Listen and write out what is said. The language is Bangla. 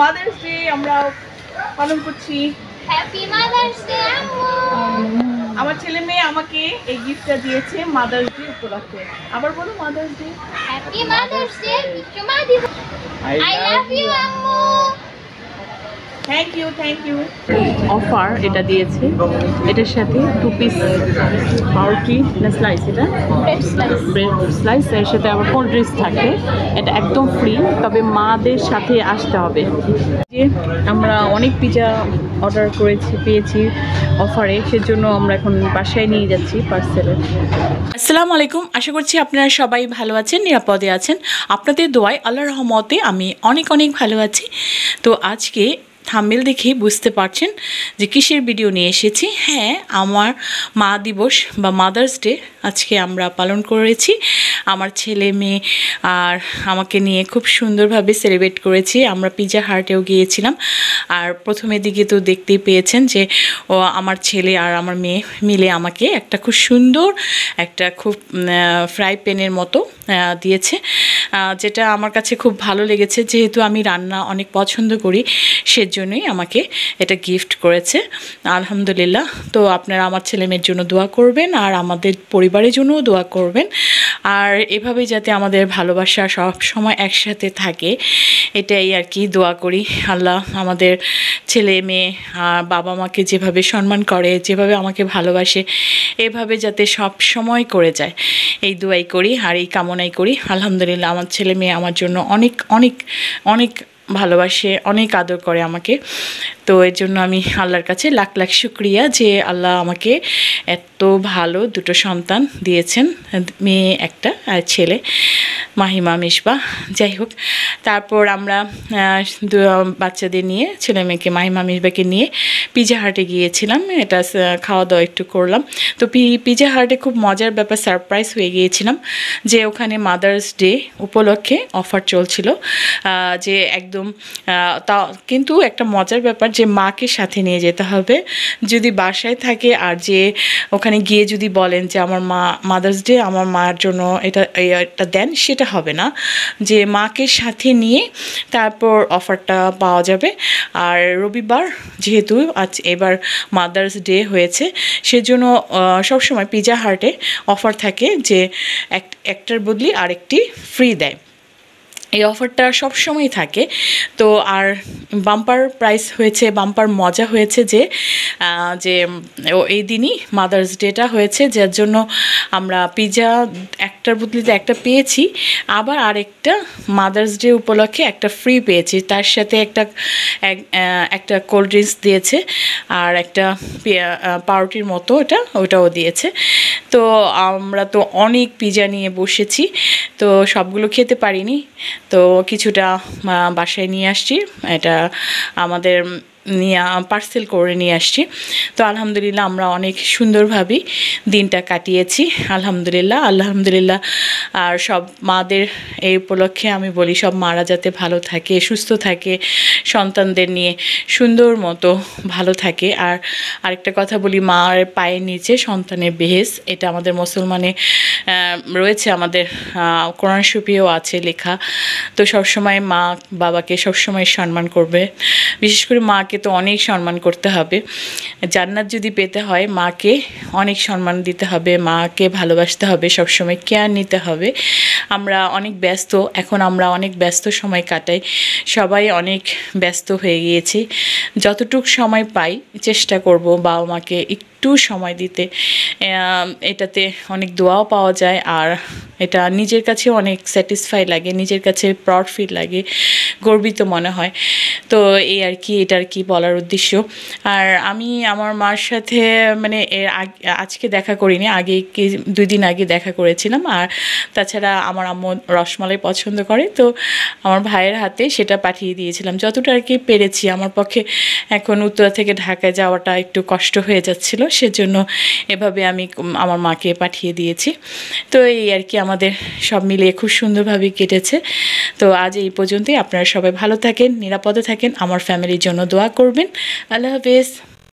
মাদার্স ডে আমরা পালন করছি। হ্যাপি মাদার্স ডে আম্মু। আমার ছেলে মেয়ে আমাকে এই গিফটটা দিয়েছে মাদার্স ডে উপলক্ষে। আবার বলো mothers day. Happy mothers day বিশ্বমা দিবস। আই লাভ ইউ আম্মু। Thank you. অফার এটা দিয়েছে, এটার সাথে 2 পিস পাউরুটি না স্লাইস, এটা ব্রেড স্লাইস, এর সাথে আবার কোল্ড ড্রিঙ্কস থাকে। এটা একদম ফ্রি, তবে মাদের সাথে আসতে হবে। যে আমরা অনেক পিজা অর্ডার পেয়েছি অফারে, সেজন্য আমরা এখন বাসায় নিয়ে যাচ্ছি পার্সেলে। আসসালামু আলাইকুম, আশা করছি আপনারা সবাই ভালো আছেন, নিরাপদে আছেন। আপনাদের দোয়ায় আল্লাহর রহমতে আমি অনেক ভালো আছি। তো আজকে থাম্বনেল দেখেই বুঝতে পারছেন যে কিসের ভিডিও নিয়ে এসেছি। হ্যাঁ, আমার মা দিবস বা মাদার্স ডে আজকে আমরা পালন করেছি। আমার ছেলে মেয়ে আর আমাকে নিয়ে খুব সুন্দরভাবে সেলিব্রেট করেছি। আমরা পিজা হাটেও গিয়েছিলাম, আর প্রথমের দিকে তো দেখতেই পেয়েছেন যে আমার ছেলে আর আমার মেয়ে মিলে আমাকে একটা খুব সুন্দর একটা খুব ফ্রাই প্যানের মতো দিয়েছে, যেটা আমার কাছে খুব ভালো লেগেছে। যেহেতু আমি রান্না অনেক পছন্দ করি, সেজন্যই আমাকে এটা গিফট করেছে। আলহামদুলিল্লাহ। তো আপনারা আমার ছেলে মেয়ের জন্য দোয়া করবেন আর আমাদের পরিবারের জন্যও দোয়া করবেন, আর এভাবেই যাতে আমাদের ভালোবাসা সব সময় একসাথে থাকে, এটাই আর কি দোয়া করি। আল্লাহ আমাদের ছেলে মেয়ে বাবা মাকে যেভাবে সম্মান করে, যেভাবে আমাকে ভালোবাসে, এভাবে যাতে সব সময় করে যায়, এই দোয়াই করি আর এই কামনাই করি। আলহামদুলিল্লাহ, আমার ছেলে মেয়ে আমার জন্য অনেক ভালোবাসে, অনেক আদর করে আমাকে। তো এর জন্য আমি আল্লাহর কাছে লাখ শুকরিয়া যে আল্লাহ আমাকে এত ভালো দুটো সন্তান দিয়েছেন, মেয়ে একটা আর ছেলে, মাহিমা মিশবা। যাই হোক, তারপর আমরা বাচ্চাদের নিয়ে, ছেলে মেয়েকে, মাহিমা মিশবাকে নিয়ে পিজা হাটে গিয়েছিলাম। এটা খাওয়া দাওয়া একটু করলাম। তো পিজা হাটে খুব মজার ব্যাপার, সারপ্রাইজ হয়ে গিয়েছিলাম যে ওখানে মাদার্স ডে উপলক্ষে অফার চলছিল, যে একদম তা কিন্তু একটা মজার ব্যাপার যে মাকে সাথে নিয়ে যেতে হবে যদি বাসায় থাকে, আর যে ওখানে গিয়ে যদি বলেন যে আমার মা মাদার্স ডে আমার মার জন্য এটা দেন, সেটা হবে না। যে মাকে সাথে নিয়ে তারপর অফারটা পাওয়া যাবে। আর রবিবার যেহেতু এবার মাদার্স ডে হয়েছে, সেজন্য সবসময় পিজা হাটে অফার থাকে যে একটার বদলি আরেকটি ফ্রি দেয়। এই অফারটা সবসময় থাকে। তো আর বাম্পার প্রাইস হয়েছে, বাম্পার মজা হয়েছে যে এই দিনই মাদার্স ডেটা হয়েছে, যার জন্য আমরা পিজা একটার বদলিতে একটা পেয়েছি, আবার আরেকটা মাদার্স ডে উপলক্ষে একটা ফ্রি পেয়েছি। তার সাথে একটা কোল্ড ড্রিঙ্কস দিয়েছে আর একটা পাউরুটির মতো ওটাও দিয়েছে। তো আমরা তো অনেক পিজা নিয়ে বসেছি, তো সবগুলো খেতে পারিনি, তো কিছুটা বাসায় নিয়ে আসছি। এটা আমাদের পার্সেল করে নিয়ে আসছি। তো আলহামদুলিল্লাহ আমরা অনেক সুন্দরভাবেই দিনটা কাটিয়েছি। আলহামদুলিল্লাহ। আর সব মাদের এই উপলক্ষে আমি বলি, সব মারা যাতে ভালো থাকে, সুস্থ থাকে, সন্তানদের নিয়ে সুন্দর মতো ভালো থাকে। আর আরেকটা কথা বলি, মার পায়ের নিচে সন্তানের বেহেস, এটা আমাদের মুসলমানে রয়েছে, আমাদের কোরআন শরীফেও আছে লেখা। তো সবসময় মা বাবাকে সবসময় সম্মান করবে, বিশেষ করে মাকে তো অনেক সম্মান করতে হবে। জান্নাত যদি পেতে হয় মাকে অনেক সম্মান দিতে হবে, মাকে ভালোবাসতে হবে, সবসময় কেয়ার নিতে হবে। আমরা অনেক ব্যস্ত সময় কাটাই, সবাই অনেক ব্যস্ত হয়ে গিয়েছি। যতটুক সময় পাই চেষ্টা করব বাবা মাকে একটু সময় দিতে। এটাতে অনেক দোয়াও পাওয়া যায়, আর এটা নিজের কাছে অনেক স্যাটিসফাই লাগে, নিজের কাছে প্রাউড ফিল লাগে, গর্বিত মনে হয়। তো এই আর কি, এটা আর কি বলার উদ্দেশ্য। আর আমি আমার মার সাথে আজকে দেখা করিনি, আগে 2 দিন আগে দেখা করেছিলাম। আর তাছাড়া আমার আম্মু রসমালাই পছন্দ করে, তো আমার ভাইয়ের হাতে সেটা পাঠিয়ে দিয়েছিলাম যতটা আর কি পেরেছি। আমার পক্ষে এখন উত্তরা থেকে ঢাকায় যাওয়াটা একটু কষ্ট হয়ে যাচ্ছিল, সেজন্য এভাবে আমি আমার মাকে পাঠিয়ে দিয়েছি। তো এই আর কি, আমাদের সব মিলিয়ে খুব সুন্দরভাবে কেটেছে। তো আজ এই পর্যন্তই। আপনারা সবাই ভালো থাকেন, নিরাপদে থাকেন, আমার ফ্যামিলির জন্য দোয়া করবেন। আল্লাহ হাফেজ।